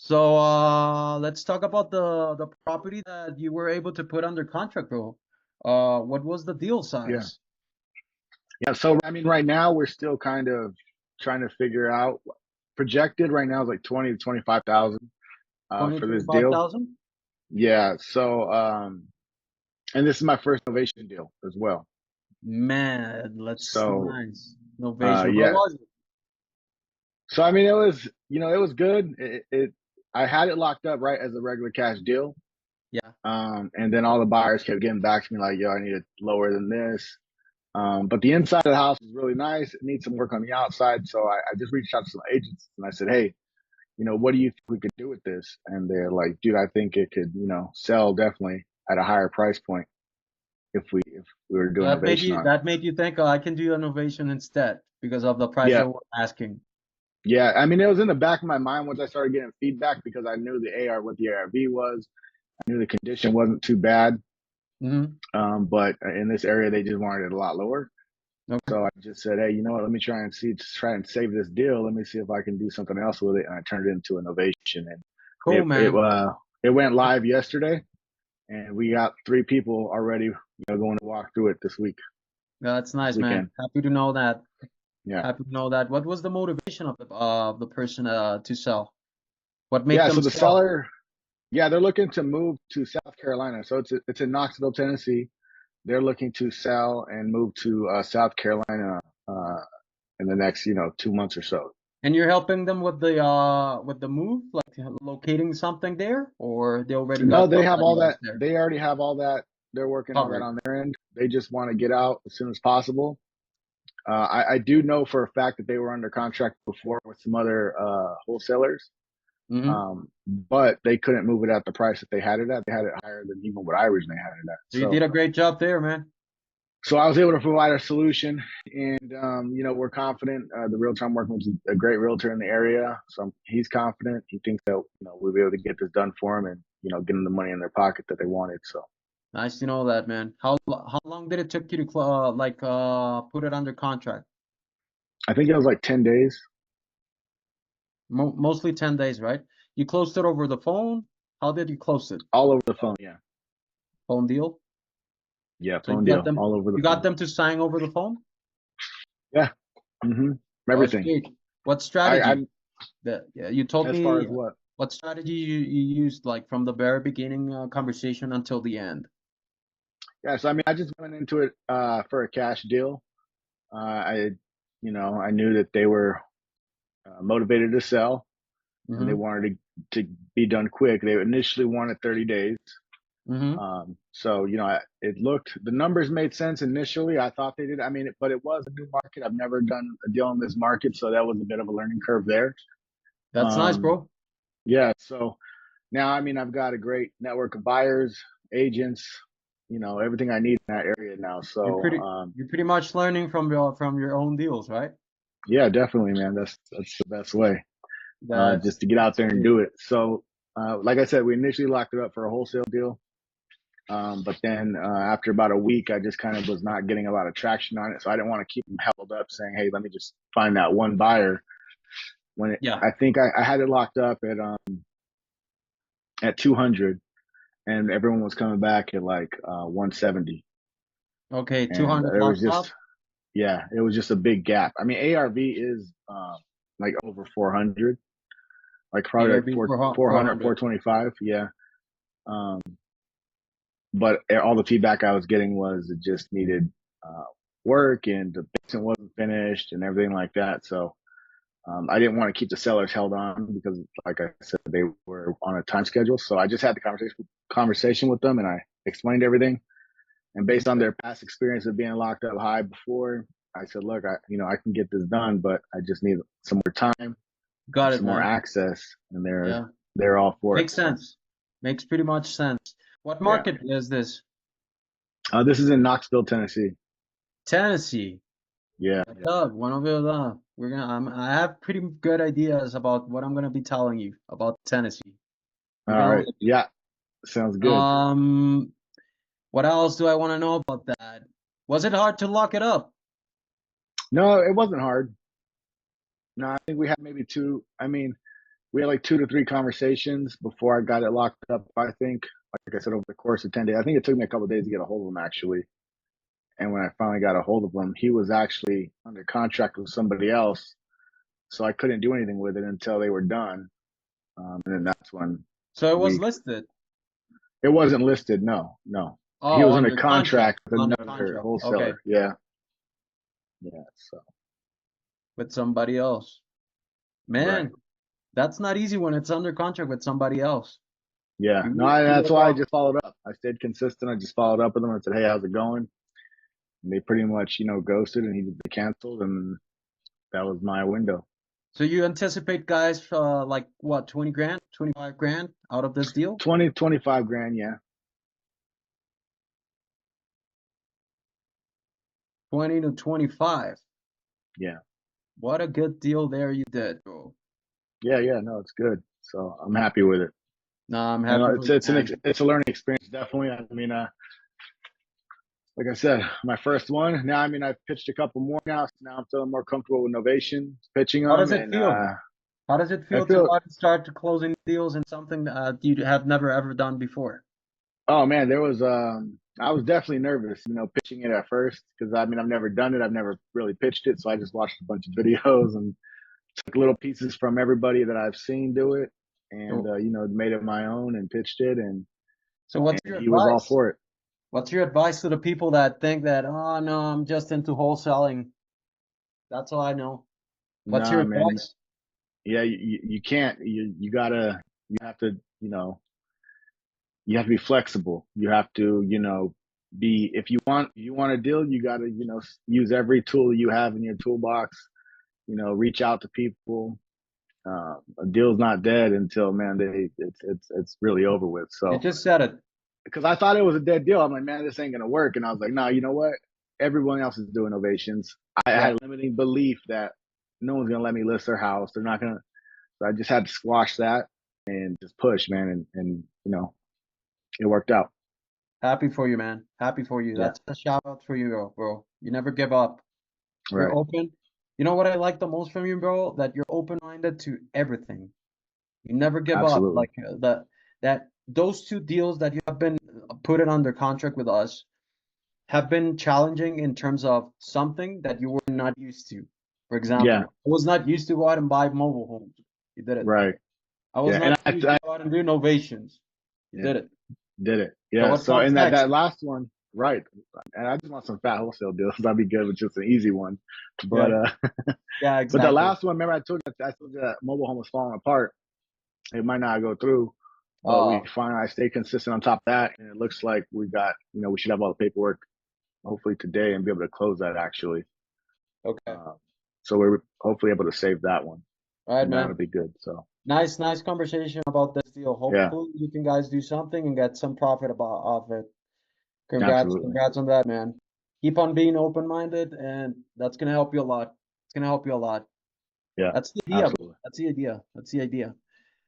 So let's talk about the property that you were able to put under contract, bro. What was the deal Yeah. size? Yeah. So, I mean, right now we're still kind of trying to figure out projected right now is like 20 to 25,000 20, for this deal. 25,000? Yeah. So, and this is my first innovation deal as well. Man, that's So, nice. Innovation. How yeah. was it? So, I mean, it was, it was good. I had it locked up right as a regular cash deal. Yeah. And then all the buyers kept getting back to me like, yo, I need it lower than this. But the inside of the house is really nice. It needs some work on the outside. So I just reached out to some agents and I said, hey, what do you think we could do with this? And they're like, dude, I think it could, sell definitely at a higher price point if we were doing That made innovation you on it. that made you think, oh, I can do innovation instead because of the price Yeah. that we're asking. Yeah. I mean, it was in the back of my mind once I started getting feedback because I knew what the ARV was. I knew the condition wasn't too bad. Hmm. But in this area, they just wanted it a lot lower. Okay. So I just said, hey, you know what? Let me try and save this deal. Let me see if I can do something else with it. And I turned it into innovation. And Cool, man. it went live yesterday, and we got 3 people already, going to walk through it this week, That's this nice, man. weekend. Happy to know that. Yeah, Happy to know that. What was the motivation of the person to sell? What made yeah. them So the sell? seller, yeah, they're looking to move to South Carolina. So it's in Knoxville, Tennessee. They're looking to sell and move to South Carolina uh, in the next, 2 months or so. And you're helping them with the move, like locating something there, or they already No, got they have somebody all else that. there They already have all that. They're working on that covered. on their end. They just want to get out as soon as possible. I do know for a fact that they were under contract before with some other wholesalers, Hmm. but they couldn't move it at the price that they had it at. They had it higher than even what I originally had it at. So you did a great job there, man. So I was able to provide a solution, and we're confident. The realtor I'm working with is a great realtor in the area, so he's confident. He thinks that we'll be able to get this done for him, and get them the money in their pocket that they wanted. So Nice to know that, man. How long did it took you to put it under contract? I think it was like 10 days, Mostly 10 days, right? You closed it over the phone. How did you close it? all over the phone. Yeah, Phone deal. yeah, So phone deal, all over the you got phone. them to sign over the phone. Yeah, hmm Oh, that's everything. great. What I strategy? Yeah, you told as far me as what? what strategy you used, like from the very beginning conversation until the end. Yeah, so I mean, I just went into it for a cash deal. I, I knew that they were motivated to sell and they Mm-hmm. wanted to be done quick. They initially wanted 30 days. Mm-hmm. So the numbers made sense initially. I thought they did. I mean, but it was a new market. I've never done a deal in this market, so that was a bit of a learning curve there. That's nice, Um, bro. yeah. So now, I mean, I've got a great network of buyers, agents, everything I need in that area now. So, You're pretty much learning from your own deals, right? yeah, definitely, man. That's the best way, That's just to get out that's there and great. do it. So, like I said, we initially locked it up for a wholesale deal. But then after about a week, I just kind of was not getting a lot of traction on it. So I didn't want to keep them held up saying, hey, let me just find that one buyer. Yeah. I think I had it locked up at 200 and everyone was coming back at like 170. Okay, And 200 it was locked just, up. yeah, it was just a big gap. I mean, ARV is like over 400, like probably like ARB 400, 400. 425. Yeah. Um, but all the feedback I was getting was it just needed uh, work and the basement wasn't finished and everything like that. So I didn't want to keep the sellers held on because, like I said, they were on a time schedule. So I just had the conversation with them and I explained everything. And based on Okay. their past experience of being locked up high before, I said, look, I can get this done, but I just need some more time and Got it, some more man. access. And Yeah. they're all for it. Makes So sense. Makes pretty much sense. What yeah, market is this? this is in Knoxville, Tennessee. Tennessee. Yeah, What's up? One of the I have pretty good ideas about what I'm gonna be telling you about Tennessee. You're all gonna right. like Yeah, sounds it. good. What else do I want to know about that? Was it hard to lock it up? No, it wasn't hard. No, I think we had maybe two. I mean, we had like 2 to 3 conversations before I got it locked up. I think, like I said, over the course of 10 days, I think it took me a couple of days to get a hold of him actually. And when I finally got a hold of him, he was actually under contract with somebody else, so I couldn't do anything with it until they were done. And then that's when So it was we. listed. It wasn't listed. No, no. He Oh, was under under contract. contract with Under another contract. Okay. wholesaler. Yeah, yeah. So With somebody else. right. Man, that's not easy when it's under contract with somebody else. Yeah. You No, really do that's it why I well. just followed up. I stayed consistent. I just followed up with them and said, "Hey, how's it going?" And they pretty much, ghosted, and they canceled, and that was my window. So you anticipate guys like what, 20 grand, 25 grand out of this deal? 20, 25 grand. Yeah. 20 to 25. Yeah. What a good deal there you did, bro. Yeah. Yeah. No, it's good. So I'm happy with it. No, I'm And happy for you, man. it's a learning experience, definitely. I mean, like I said, my first one. Now, I mean, I've pitched a couple more now, so now I'm feeling more comfortable with Novation, pitching How them, does it and feel? How does it I feel to feel. go out and start to closing deals in something you have never ever done before? Oh man, there was. I was definitely nervous, pitching it at first because I mean I've never done it. I've never really pitched it, so I just watched a bunch of videos and took little pieces from everybody that I've seen do it, and So, made it my own and pitched it, so what's and your he was all advice? for it. What's your advice to the people that think that, oh no, I'm just into wholesaling. That's all I know. What's your Nah, man. advice? Yeah, you can't. You gotta. You have to. You have to be flexible. You have to. Be if you want a deal, you gotta. Use every tool you have in your toolbox. Reach out to people. A deal's not dead until man it's really over with. You So just said it. because I thought it was a dead deal, I'm like, man, this ain't gonna work. And I was like, no, you know what? Everyone else is doing ovations. I Yeah, had a limiting belief that no one's gonna let me list their house. They're not gonna. So I just had to squash that and just push, man, and it worked out. happy for you, man. Happy for you. Yeah. That's a shout out for you, bro. You never give up. You're Right. open. You know what I like the most from you, bro? That you're open-minded to everything. You never give up. Absolutely. Like that those two deals that you have been put it under contract with us have been challenging in terms of something that you were not used to. For Yeah. example, I was not used to go out and buy mobile homes. You did it. Right. I was Yeah. And not used to go out and do innovations. You yeah, did it. did it. So Yeah. what So comes and that next? that last one, right. And I just want some fat wholesale deals. I'd be good with just an easy one. But Yeah, yeah, but the exactly. last one, remember I told you that mobile home was falling apart. It might not go through, but Oh, I stayed consistent on top of that, and it looks like we should have all the paperwork hopefully today and be able to close that actually. okay. Um, so we're hopefully able to save that one, All right, and man. that'll be good. So Nice conversation about this deal. yeah, Hopefully you can guys do something and get some profit about off it. absolutely, Congrats on that, man. Keep on being open-minded, and that's gonna help you a lot. It's gonna help you a lot. yeah, That's the idea, bro. absolutely. That's the idea. That's the idea.